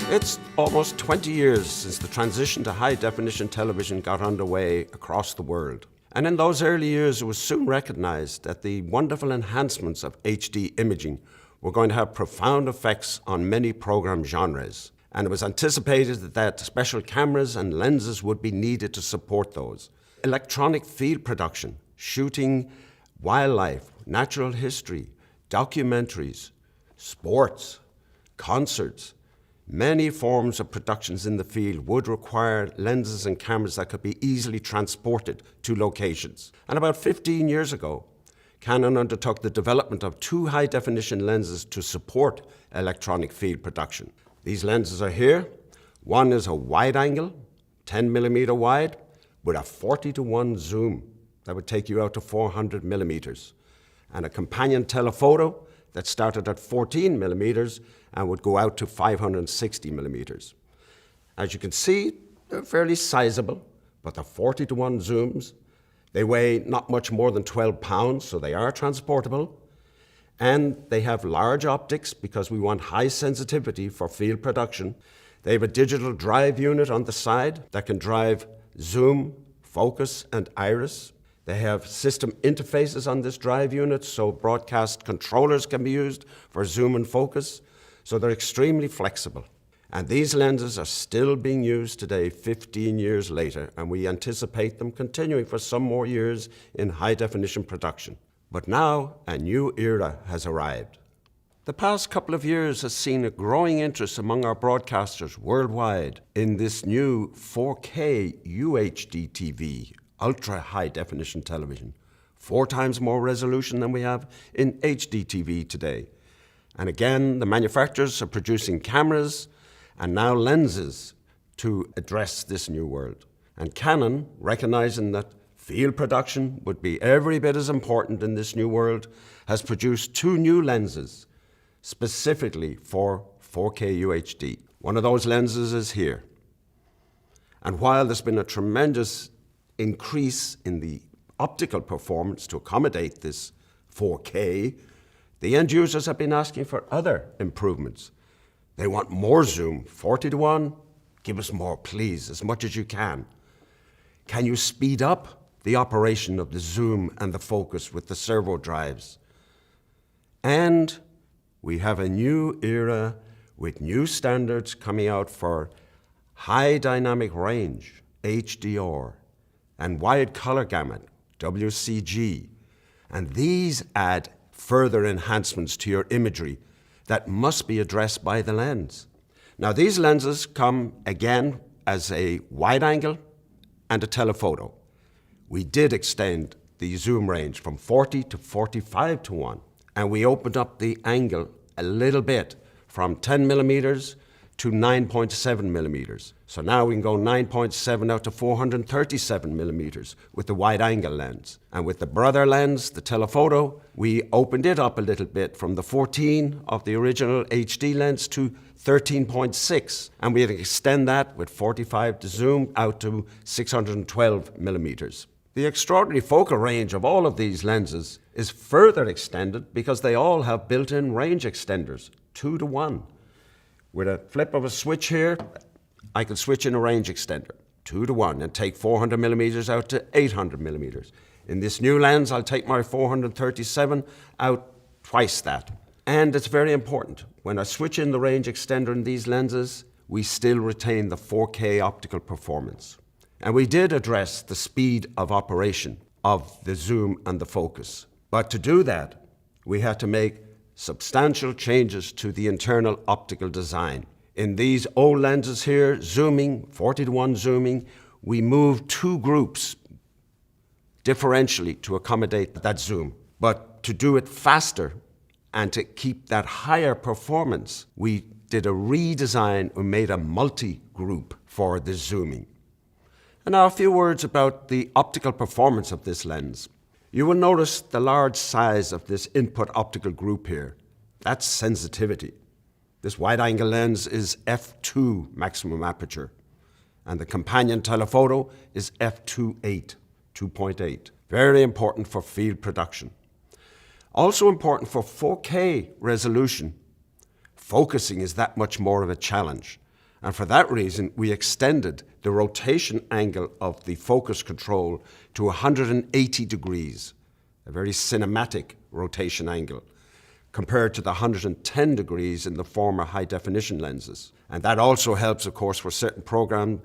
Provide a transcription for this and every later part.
It's almost 20 years since the transition to high-definition television got underway across the world. And in those early years, it was soon recognized that the wonderful enhancements of HD imaging were going to have profound effects on many program genres. And it was anticipated that special cameras and lenses would be needed to support those. Electronic field production, shooting wildlife, natural history, documentaries, sports, concerts, many forms of productions in the field would require lenses and cameras that could be easily transported to locations. And about 15 years ago, Canon undertook the development of 2 high-definition lenses to support electronic field production. These lenses are here. One is a wide-angle, 10mm wide, with a 40:1 zoom that would take you out to 400 millimeters, and a companion telephoto that started at 14 millimeters and would go out to 560 millimeters. As you can see, they're fairly sizable, but the 40:1 zooms, they weigh not much more than 12 pounds, so they are transportable. And they have large optics because we want high sensitivity for field production. They have a digital drive unit on the side that can drive zoom, focus, and iris. They have system interfaces on this drive unit, so broadcast controllers can be used for zoom and focus. So they're extremely flexible. And these lenses are still being used today, 15 years later, and we anticipate them continuing for some more years in high-definition production. But now, a new era has arrived. The past couple of years has seen a growing interest among our broadcasters worldwide in this new 4K UHD TV, ultra-high-definition television, 4 times more resolution than we have in HD TV today. And again, the manufacturers are producing cameras and now lenses to address this new world. And Canon, recognizing that field production would be every bit as important in this new world, has produced 2 new lenses specifically for 4K UHD. One of those lenses is here. And while there's been a tremendous increase in the optical performance to accommodate this 4K, the end users have been asking for other improvements. They want more zoom, 40:1, give us more, please, as much as you can. Can you speed up the operation of the zoom and the focus with the servo drives? And we have a new era with new standards coming out for high dynamic range, HDR, and wide color gamut, WCG. And these add further enhancements to your imagery that must be addressed by the lens. Now, these lenses come again as a wide angle and a telephoto. We did extend the zoom range from 40 to 45:1, and we opened up the angle a little bit from 10 millimeters to 9.7 millimeters. So now we can go 9.7 out to 437 millimeters with the wide angle lens. And with the brother lens, the telephoto, we opened it up a little bit from the 14 of the original HD lens to 13.6. And we had to extend that with 45 to zoom out to 612 millimeters. The extraordinary focal range of all of these lenses is further extended because they all have built-in range extenders, 2:1. With a flip of a switch here, I can switch in a range extender, 2:1, and take 400 millimeters out to 800 millimeters. In this new lens, I'll take my 437 out twice that. And it's very important, when I switch in the range extender in these lenses, we still retain the 4K optical performance. And we did address the speed of operation of the zoom and the focus. But to do that, we had to make substantial changes to the internal optical design. In these old lenses here, zooming, 40:1 zooming, we moved 2 groups differentially to accommodate that zoom. But to do it faster and to keep that higher performance, we did a redesign. We made a multi-group for the zooming. And now a few words about the optical performance of this lens. You will notice the large size of this input optical group here. That's sensitivity. This wide-angle lens is f2 maximum aperture, and the companion telephoto is f2.8, 2.8. Very important for field production. Also important for 4K resolution, focusing is that much more of a challenge. And for that reason, we extended the rotation angle of the focus control to 180 degrees, a very cinematic rotation angle, compared to the 110 degrees in the former high-definition lenses. And that also helps, of course, for certain program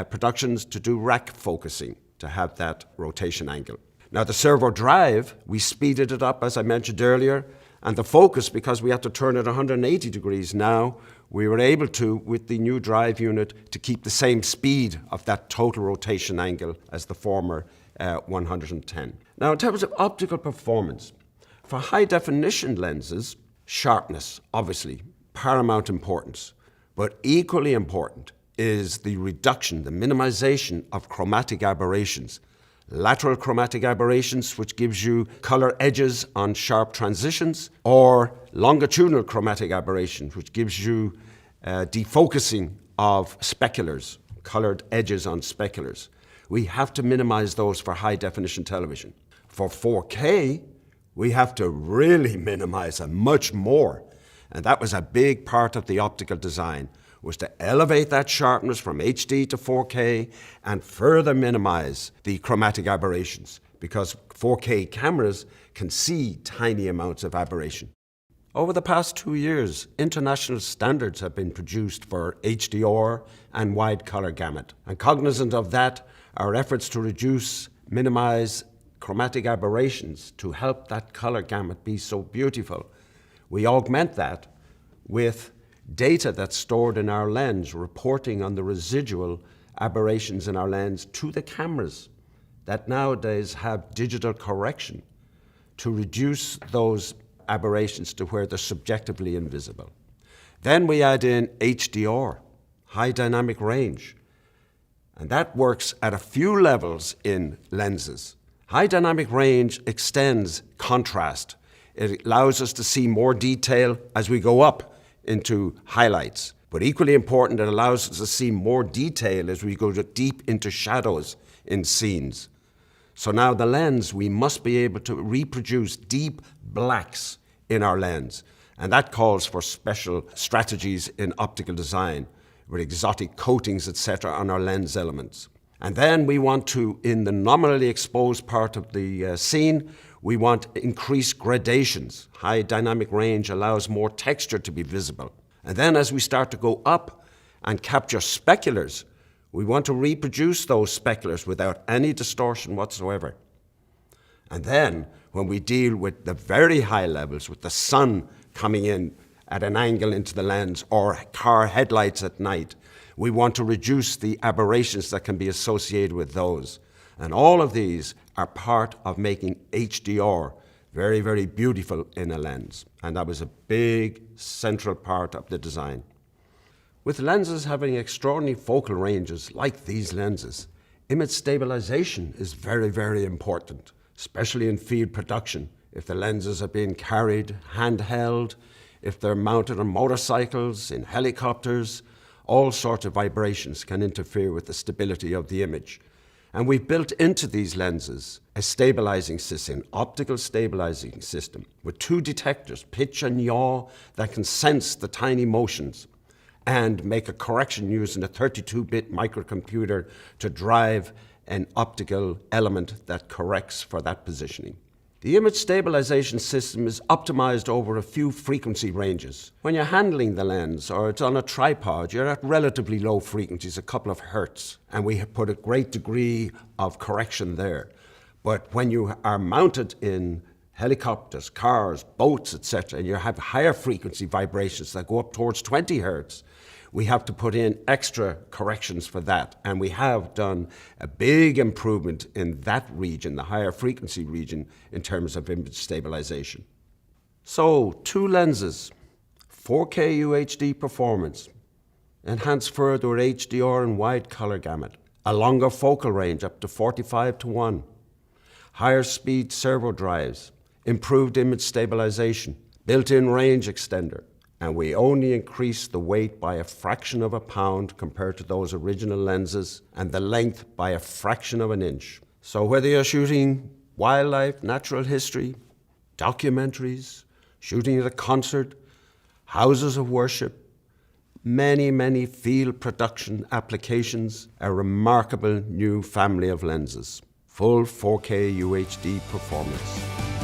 productions to do rack focusing, to have that rotation angle. Now, the servo drive, we speeded it up, as I mentioned earlier, and the focus, because we had to turn it 180 degrees now, we were able to, with the new drive unit, to keep the same speed of that total rotation angle as the former 110. Now, in terms of optical performance, for high-definition lenses, sharpness, obviously, paramount importance. But equally important is the reduction, the minimization of chromatic aberrations. Lateral chromatic aberrations, which gives you color edges on sharp transitions, or longitudinal chromatic aberrations, which gives you defocusing of speculars, colored edges on speculars. We have to minimize those for high-definition television. For 4K, we have to really minimize them much more. And that was a big part of the optical design, was to elevate that sharpness from HD to 4K and further minimize the chromatic aberrations, because 4K cameras can see tiny amounts of aberration. Over the past 2 years, international standards have been produced for HDR and wide color gamut. And cognizant of that, our efforts to minimize chromatic aberrations to help that color gamut be so beautiful, we augment that with data that's stored in our lens, reporting on the residual aberrations in our lens to the cameras that nowadays have digital correction to reduce those aberrations to where they're subjectively invisible. Then we add in HDR, high dynamic range, and that works at a few levels in lenses. High dynamic range extends contrast. It allows us to see more detail as we go up into highlights. But equally important, it allows us to see more detail as we go deep into shadows in scenes. So now the lens, we must be able to reproduce deep blacks in our lens. And that calls for special strategies in optical design with exotic coatings, etc., on our lens elements. And then we want to, in the nominally exposed part of the scene, we want increased gradations. High dynamic range allows more texture to be visible. And then as we start to go up and capture speculars, we want to reproduce those speculars without any distortion whatsoever. And then when we deal with the very high levels, with the sun coming in at an angle into the lens or car headlights at night, we want to reduce the aberrations that can be associated with those. And all of these are part of making HDR very, very beautiful in a lens. And that was a big central part of the design. With lenses having extraordinary focal ranges like these lenses, image stabilization is very, very important, especially in field production. If the lenses are being carried, handheld, if they're mounted on motorcycles, in helicopters, all sorts of vibrations can interfere with the stability of the image. And we've built into these lenses a stabilizing system, an optical stabilizing system, with 2 detectors, pitch and yaw, that can sense the tiny motions and make a correction using a 32-bit microcomputer to drive an optical element that corrects for that positioning. The image stabilization system is optimized over a few frequency ranges. When you're handling the lens or it's on a tripod, you're at relatively low frequencies, a couple of hertz, and we have put a great degree of correction there. But when you are mounted in helicopters, cars, boats, etc., and you have higher frequency vibrations that go up towards 20 hertz, we have to put in extra corrections for that. And we have done a big improvement in that region, the higher frequency region, in terms of image stabilization. So 2 lenses, 4K UHD performance, enhanced further with HDR and wide color gamut, a longer focal range up to 45:1, higher speed servo drives, improved image stabilization, built-in range extender, and we only increased the weight by a fraction of a pound compared to those original lenses, and the length by a fraction of an inch. So whether you're shooting wildlife, natural history, documentaries, shooting at a concert, houses of worship, many field production applications, a remarkable new family of lenses. Full 4K UHD performance.